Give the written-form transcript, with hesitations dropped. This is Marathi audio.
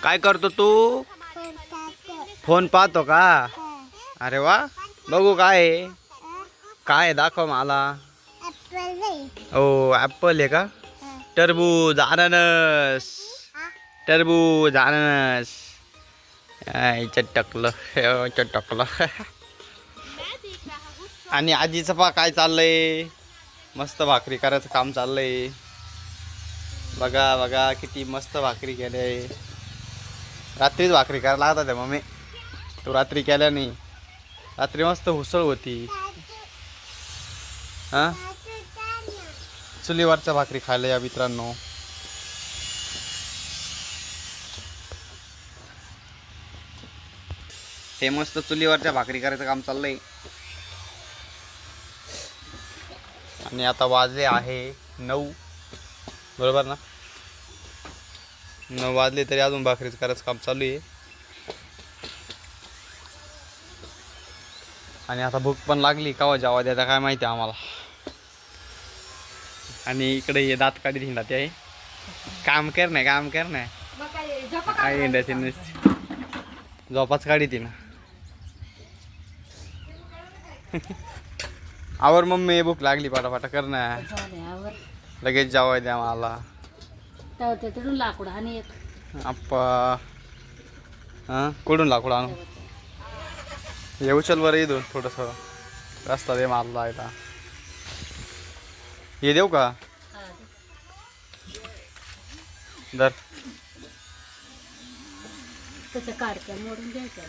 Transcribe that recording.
काय करतो तू? फोन पाहतो का? अरे वा, बघू काय आहे? काय आहे? दाखव मला. ओ ॲपल आहे का? टरबूज, अननस. टरबूज, अननस. चटकलं चटकलं. आणि आजीचं पा काय चाललंय? मस्त भाकरी करायचं काम चाललंय. बघा बघा किती मस्त भाकरी केले. रात्रीच भाकरी करायला लागतात आहे मम्मी. तू रात्री केल्या नाही. रात्री मस्त हुसळ होती. हां, चुलीवरच्या भाकरी खायला या मित्रांनो. हे मस्त चुलीवरच्या भाकरी करायचं काम चाललंय. आणि आता वाजले आहे 9, बरोबर ना? 9 वाजले तरी अजून भाकरीच करायचं काम चालू आहे. आणि आता भूक पण लागली, केव्हा जेव्हा द्यायचा काय माहिती आम्हाला. आणि इकडे हे दात काढी हिंडाते आहे. काम कर नाही, काम कर नाही. आई हिंडायची नसते, झोपाच काढी ती ना. आवर मम्मी, भूक लागली, पाटापाटा कर ना. लगेच जेवाय द्या मला. लाकूड आणि आप्पा. हां, कुठून लाकूड आणू? येऊ चल बरं इथून थोडंसं रस्ता दे मला जायला. हे देऊ का? दर त्याच्या काडक्या मोडून द्यायच्या.